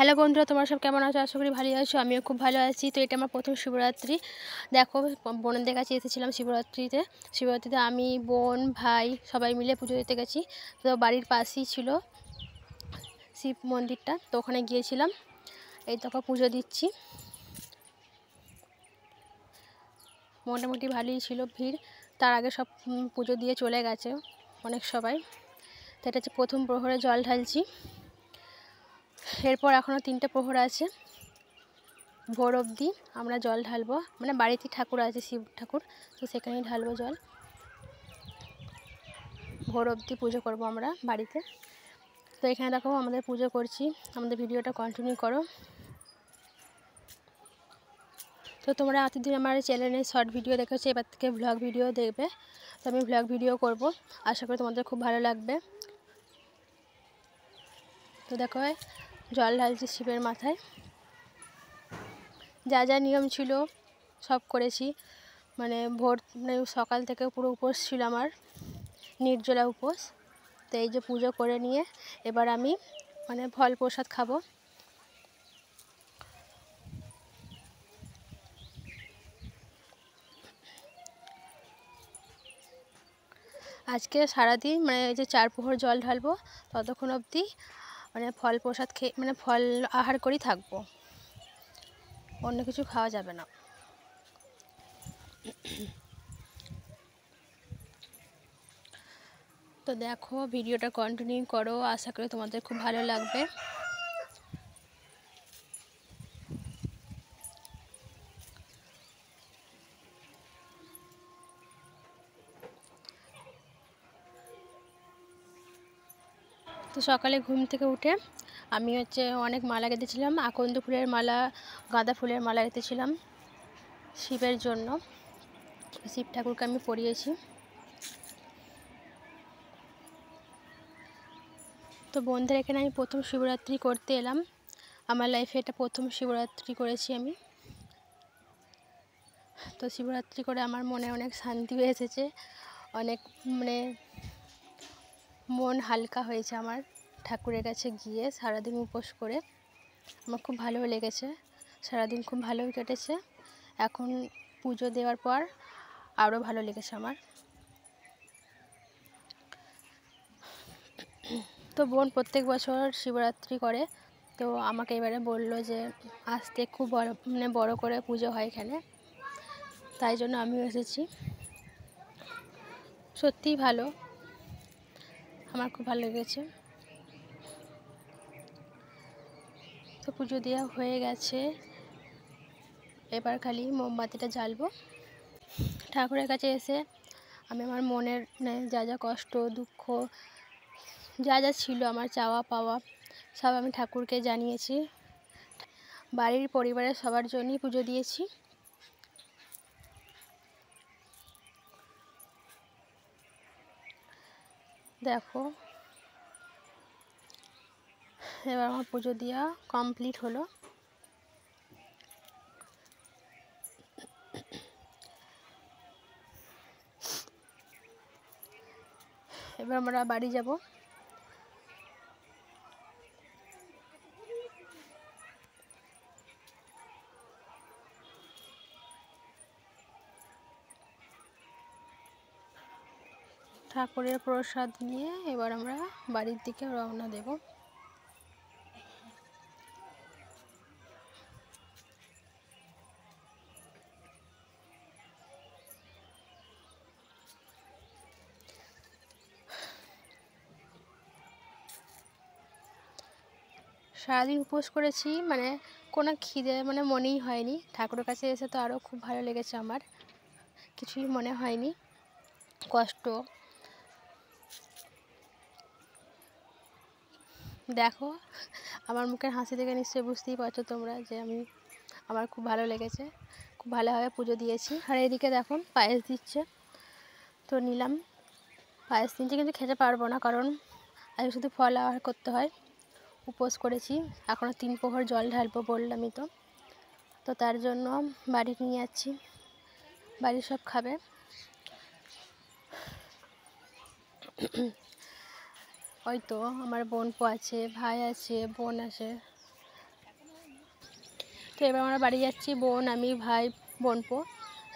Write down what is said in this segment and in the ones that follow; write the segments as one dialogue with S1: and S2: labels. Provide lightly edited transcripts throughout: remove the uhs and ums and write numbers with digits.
S1: Hello বন্ধুরা, তোমরা সব কেমন আছো? আশা করি ভালোই আছো। আমিও খুব ভালো আছি। তো এটা আমার প্রথম শিবরাত্রি। দেখো, বোনদের কাছে এসেছিলাম শিবরাত্রিতে আমি, বোন, ভাই সবাই মিলে পুজো দিতে গেছি। তো বাড়ির পাশেই ছিল শিব মন্দিরটা, তো ওখানে গিয়েছিলাম। এই তখন পুজো দিচ্ছি। মোটামুটি ভালোই ছিল ভিড়। তার আগে সব পুজো দিয়ে চলে গেছে অনেক সবাই। তো এটা হচ্ছে প্রথম প্রহরে জল ঢালছি। এরপর এখনও 3টে প্রহর আছে, ভোর অবধি আমরা জল ঢালবো। মানে বাড়িতে ঠাকুর আছে, শিব ঠাকুর, তো সেখানেই ঢালবো জল। ভোর অবধি পুজো করবো আমরা বাড়িতে। তো এখানে দেখো আমাদের পুজো করছি, আমাদের ভিডিওটা কন্টিনিউ করো। তো তোমরা এতদিন আমার চ্যানেলে শর্ট ভিডিও দেখেছো, এবার থেকে ভ্লগ ভিডিও দেখবে। তো আমি ভ্লগ ভিডিও করব, আশা করি তোমাদের খুব ভালো লাগবে। তো দেখো জল ঢালছি শিবের মাথায়। যা যা নিয়ম ছিল সব করেছি। মানে সকাল থেকে পুরো উপোস ছিল আমার, নির্জলা উপোস। তো এই যে পুজো করে নিয়ে এবার আমি ফল প্রসাদ খাবো। আজকে সারাদিন এই যে 4 প্রহর জল ঢালবো, ততক্ষণ অবধি ফল প্রসাদ খেয়ে ফল আহার করেই থাকবো, অন্য কিছু খাওয়া যাবে না। তো দেখো ভিডিওটা কন্টিনিউ করো, আশা করি তোমাদের খুব ভালো লাগবে। তো সকালে ঘুম থেকে উঠে আমি অনেক মালা গেঁথেছিলাম, আকন্দ ফুলের মালা, গাঁদা ফুলের মালা গেঁথেছিলাম শিবের জন্য। শিব ঠাকুরকে আমি পরিয়েছি। তো বোনদের এখানে আমি প্রথম শিবরাত্রি করতে এলাম। আমার লাইফে এটা প্রথম শিবরাত্রি করেছি আমি। তো শিবরাত্রি করে আমার মনে অনেক শান্তি এসেছে, অনেক মন হালকা হয়েছে আমার ঠাকুরের কাছে গিয়ে সারাদিন উপোস করে। আমার খুব ভালো লেগেছে, সারাদিন খুব ভালোই কেটেছে। এখন পুজো দেওয়ার পর আরও ভালো লেগেছে আমার। তো বোন প্রত্যেক বছর শিবরাত্রি করে, তো আমাকে এবারে বললো যে আসতে, খুব বড় করে পুজো হয় এখানে, তাই জন্য আমিও এসেছি। সত্যিই ভালো, আমার খুব ভালো লেগেছে। তো পুজো দেওয়া হয়ে গেছে, এবার খালি মোমবাতিটা জ্বালবো। ঠাকুরের কাছে এসে আমি আমার মনের যা যা কষ্ট, দুঃখ, যা যা ছিল আমার চাওয়া পাওয়া, সব আমি ঠাকুরকে জানিয়েছি। বাড়ির পরিবারের সবার জন্যই পুজো দিয়েছি। দেখো এবার আমার পুজো দেওয়া কমপ্লিট হলো। এবার আমরা বাড়ি যাব। ঠাকুরের প্রসাদ নিয়ে এবার আমরা বাড়ির দিকে রওনা দেব। সারাদিন উপোস করেছি, কোনো খিদে মনেই হয়নি। ঠাকুরের কাছে এসে তো আরও খুব ভালো লেগেছে আমার, কিছুই মনে হয়নি কষ্ট। দেখো আমার মুখের হাসি দেখে নিশ্চয়ই বুঝতেই পারছো তোমরা যে আমার খুব ভালো লেগেছে, খুব ভালোভাবে পুজো দিয়েছি। আর এদিকে দেখো পায়েস দিচ্ছে, তো নিলাম। পায়েস নিতে কিন্তু খেতে পারবো না, কারণ আজকে শুধু ফল আহার করতে হয়, উপোস করেছি। এখনও 3 প্রহর জল ঢালবো বললামই তো। তো তার জন্য বাড়ি নিয়ে যাচ্ছি, বাড়ির সব খাবে। ওই তো আমার বোন আছে, ভাই আছে, বোন আছে, তো এবার আমরা বাড়ি যাচ্ছি, বোন, আমি, ভাই, বোনপো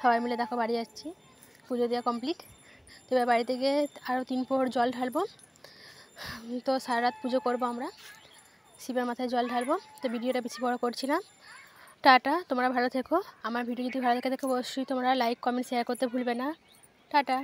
S1: সবাই মিলে দেখো বাড়ি যাচ্ছি। পুজো দেওয়া কমপ্লিট। তো এবার বাড়িতে গিয়ে আরও 3 প্রহর জল ঢালবো। তো সারা রাত পুজো করবো আমরা, শিবের মাথায় জল ঢালবো। তো ভিডিওটা বেশি বড় করছি না। টাটা, তোমরা ভালো থেকো। আমার ভিডিও যদি ভালো লাগে দেখো অবশ্যই তোমরা লাইক, কমেন্ট, শেয়ার করতে ভুলবে না। টাটা।